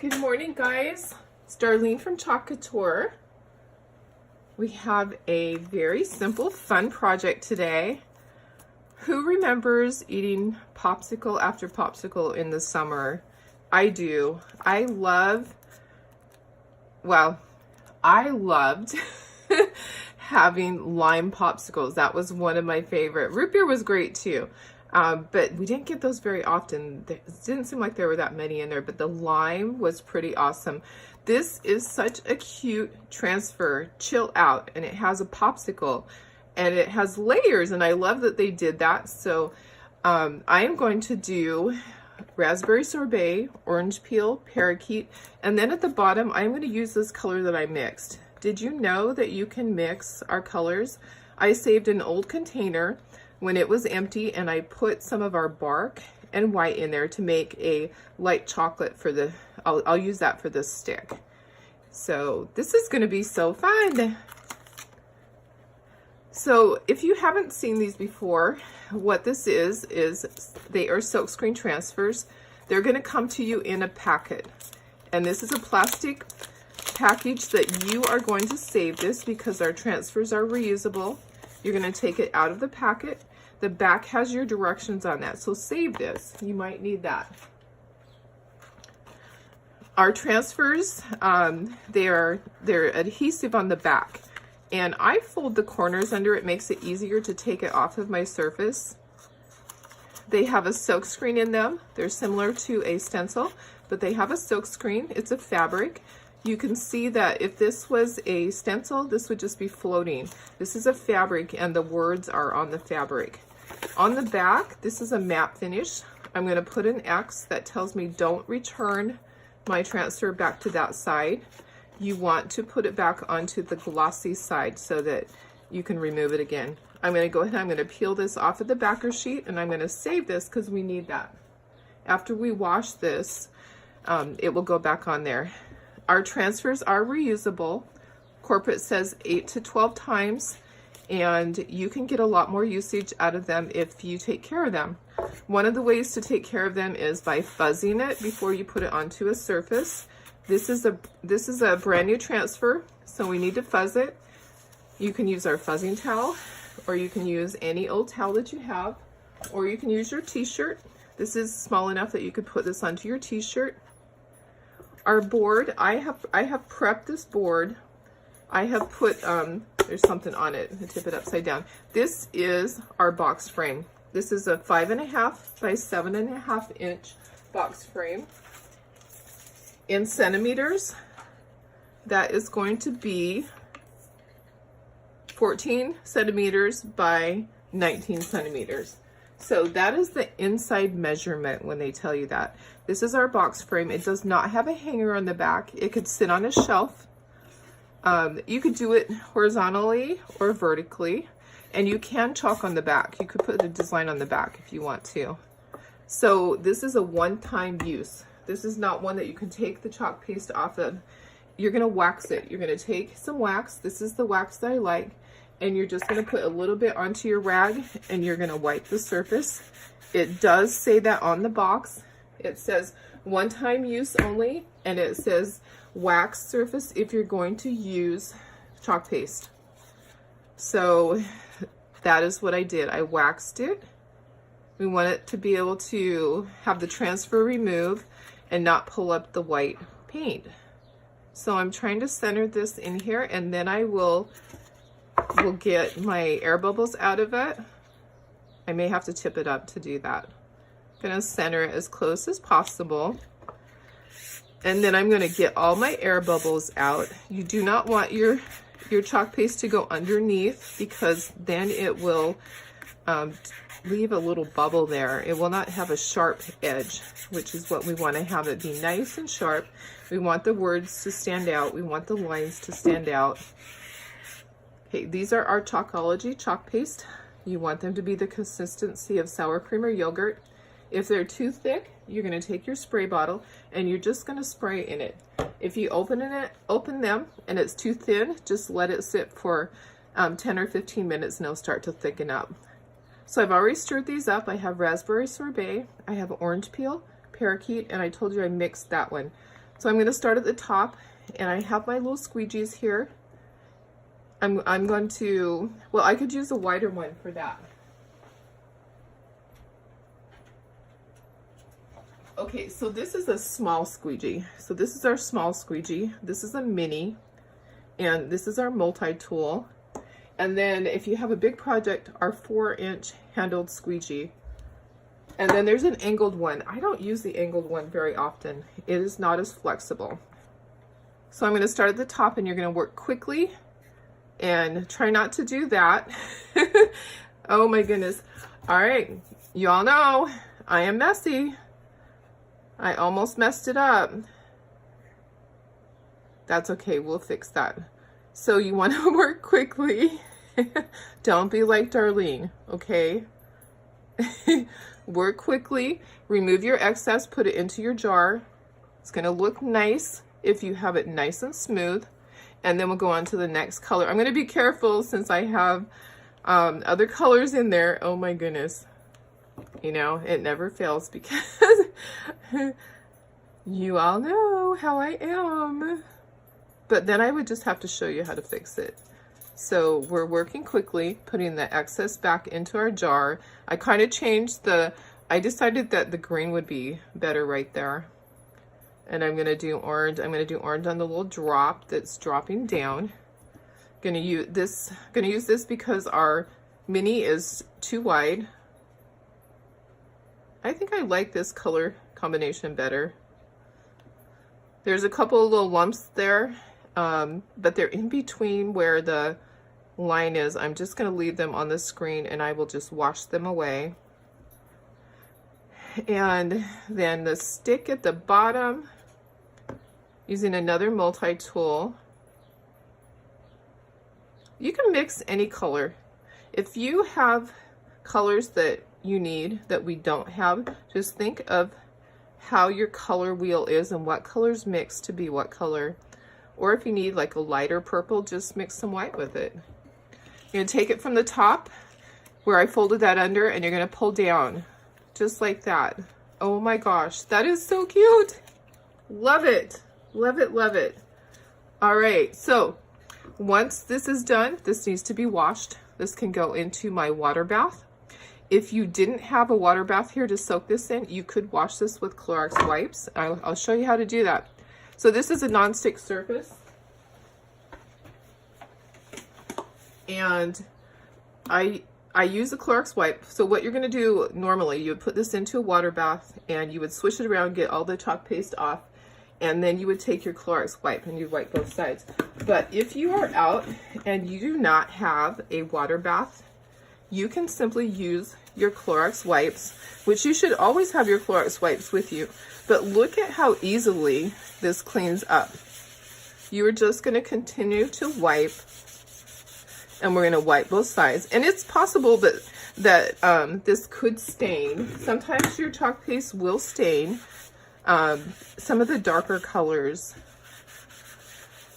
Good morning, guys. It's Darlene from Couture. We have a very simple, fun project today. Who remembers eating popsicle after popsicle in the summer? I do. I loved having lime popsicles. That was one of my favorite. Root beer was great too. But we didn't get those very often. It didn't seem like there were that many in there, but the lime was pretty awesome. This is such a cute transfer, chill out, and it has a popsicle and it has layers, and I love that they did that. So I am going to do raspberry sorbet, orange peel, parakeet, and then at the bottom I'm going to use this color that I mixed. Did you know that you can mix our colors? I saved an old container when it was empty, and I put some of our bark and white in there to make a light chocolate for the, I'll use that for this stick. So this is going to be so fun. So if you haven't seen these before, what this is they are silkscreen transfers. They're going to come to you in a packet, and this is a plastic package that you are going to save this because our transfers are reusable. You're going to take it out of the packet. The back has your directions on that, so save this. You might need that. Our transfers, they're adhesive on the back, and I fold the corners under. It makes it easier to take it off of my surface. They have a silk screen in them. They're similar to a stencil, but they have a silk screen. It's a fabric. You can see that if this was a stencil, this would just be floating. This is a fabric, and the words are on the fabric. On the back, this is a matte finish. I'm going to put an X that tells me don't return my transfer back to that side. You want to put it back onto the glossy side so that you can remove it again. I'm going to go ahead, I'm going to peel this off of the backer sheet, and I'm going to save this because we need that. After we wash this, it will go back on there. Our transfers are reusable. Corporate says 8 to 12 times, and you can get a lot more usage out of them if you take care of them. One of the ways to take care of them is by fuzzing it before you put it onto a surface. This is a brand new transfer, so we need to fuzz it. You can use our fuzzing towel, or you can use any old towel that you have, or you can use your t-shirt. This is small enough that you could put this onto your t-shirt. Our board, I have prepped this board. I have put, there's something on it, I tip it upside down. This is our box frame. This is a 5.5 by 7.5 inch box frame. In centimeters, that is going to be 14 centimeters by 19 centimeters. So that is the inside measurement when they tell you that. This is our box frame. It does not have a hanger on the back. It could sit on a shelf. You could do it horizontally or vertically, and you can chalk on the back. You could put the design on the back if you want to. So this is a one-time use. This is not one that you can take the chalk paste off of. You're going to wax it. You're going to take some wax. This is the wax that I like. And you're just going to put a little bit onto your rag, and you're going to wipe the surface. It does say that on the box. It says one-time use only, and it says wax surface if you're going to use chalk paste. So that is what I did. I waxed it. We want it to be able to have the transfer remove and not pull up the white paint. So I'm trying to center this in here, and then I will get my air bubbles out of it. I may have to tip it up to do that. I'm going to center it as close as possible. And then I'm going to get all my air bubbles out. You do not want your chalk paste to go underneath, because then it will leave a little bubble there. It will not have a sharp edge, which is what we want to have it be nice and sharp. We want the words to stand out. We want the lines to stand out. Okay, these are our Chalkology chalk paste. You want them to be the consistency of sour cream or yogurt. If they're too thick, you're going to take your spray bottle and you're just going to spray in it. If you open them and it's too thin, just let it sit for 10 or 15 minutes and it'll start to thicken up. So I've already stirred these up. I have raspberry sorbet, I have orange peel, parakeet, and I told you I mixed that one. So I'm going to start at the top, and I have my little squeegees here. I'm going to, well, I could use a wider one for that. Okay, so this is a small squeegee. So this is our small squeegee. This is a mini, and this is our multi-tool. And then if you have a big project, our 4-inch handled squeegee. And then there's an angled one. I don't use the angled one very often. It is not as flexible. So I'm going to start at the top, and you're going to work quickly and try not to do that. Oh my goodness. All right, y'all know I am messy. I almost messed it up. That's okay, we'll fix that. So you want to work quickly. Don't be like Darlene, okay? Work quickly, remove your excess, put it into your jar. It's gonna look nice if you have it nice and smooth. And then we'll go on to the next color. I'm gonna be careful since I have other colors in there. Oh my goodness. You know, it never fails because you all know how I am. But then I would just have to show you how to fix it. So we're working quickly, putting the excess back into our jar. I kind of changed I decided that the green would be better right there. And I'm gonna do orange. I'm gonna do orange on the little drop that's dropping down. Gonna use this because our mini is too wide. I think I like this color combination better. There's a couple of little lumps there, but they're in between where the line is. I'm just going to leave them on the screen, and I will just wash them away. And then the stick at the bottom, using another multi-tool. You can mix any color. If you have colors that you need that we don't have, just think of how your color wheel is and what colors mix to be what color. Or if you need like a lighter purple, just mix some white with it. You're gonna take it from the top where I folded that under, and you're gonna pull down just like that. Oh my gosh, that is so cute. Love it, love it, love it. All right, so once this is done, this needs to be washed. This can go into my water bath. If you didn't have a water bath here to soak this in, you could wash this with Clorox wipes. I'll show you how to do that. So this is a non-stick surface. And I use a Clorox wipe. So what you're gonna do normally, you would put this into a water bath and you would swish it around, get all the chalk paste off, and then you would take your Clorox wipe and you'd wipe both sides. But if you are out and you do not have a water bath, you can simply use your Clorox wipes, which you should always have your Clorox wipes with you. But look at how easily this cleans up. You are just going to continue to wipe, and we're going to wipe both sides. And it's possible that this could stain. Sometimes your chalk paste will stain. Some of the darker colors,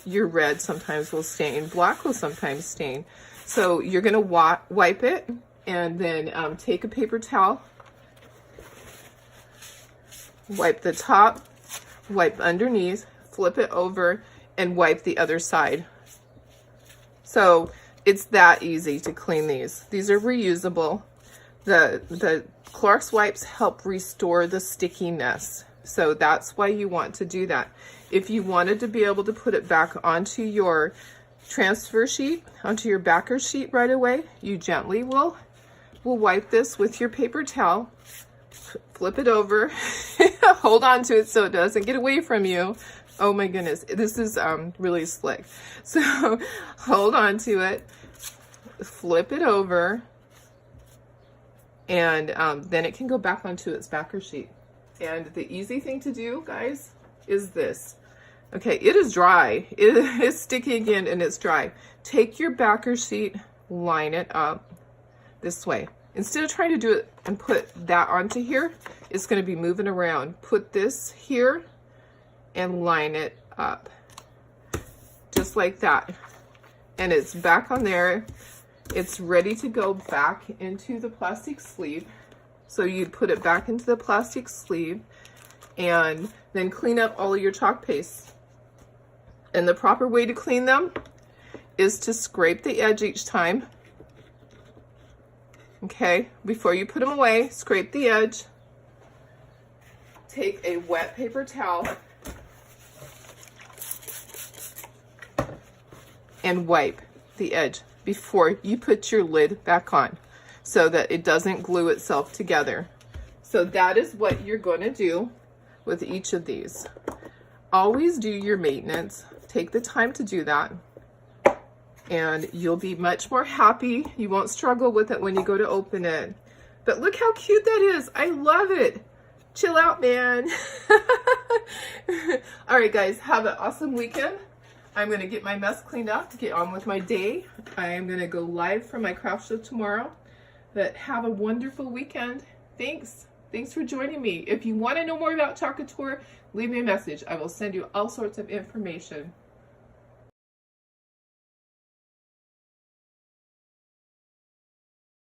your red sometimes will stain. Black will sometimes stain. So you're going to wipe it, and then take a paper towel, wipe the top, wipe underneath, flip it over, and wipe the other side. So it's that easy to clean these. These are reusable. The Clorox wipes help restore the stickiness. So that's why you want to do that. If you wanted to be able to put it back onto your transfer sheet, onto your backer sheet right away, you gently will wipe this with your paper towel, flip it over, hold on to it so it doesn't get away from you. Oh my goodness, this is really slick. So hold on to it, flip it over, and then it can go back onto its backer sheet. And the easy thing to do, guys, is this. Okay, it is dry. It is sticky again, and it's dry. Take your backer sheet, line it up this way. Instead of trying to do it and put that onto here, it's going to be moving around. Put this here and line it up. Just like that. And it's back on there. It's ready to go back into the plastic sleeve. So you put it back into the plastic sleeve, and then clean up all of your chalk pastes. And the proper way to clean them is to scrape the edge each time. Okay, before you put them away, scrape the edge. Take a wet paper towel and wipe the edge before you put your lid back on so that it doesn't glue itself together. So that is what you're going to do with each of these. Always do your maintenance. Take the time to do that, and you'll be much more happy. You won't struggle with it when you go to open it. But look how cute that is. I love it. Chill out, man. All right, guys, have an awesome weekend. I'm going to get my mess cleaned up to get on with my day. I am going to go live for my craft show tomorrow. But have a wonderful weekend. Thanks. Thanks for joining me. If you want to know more about Couture, leave me a message. I will send you all sorts of information.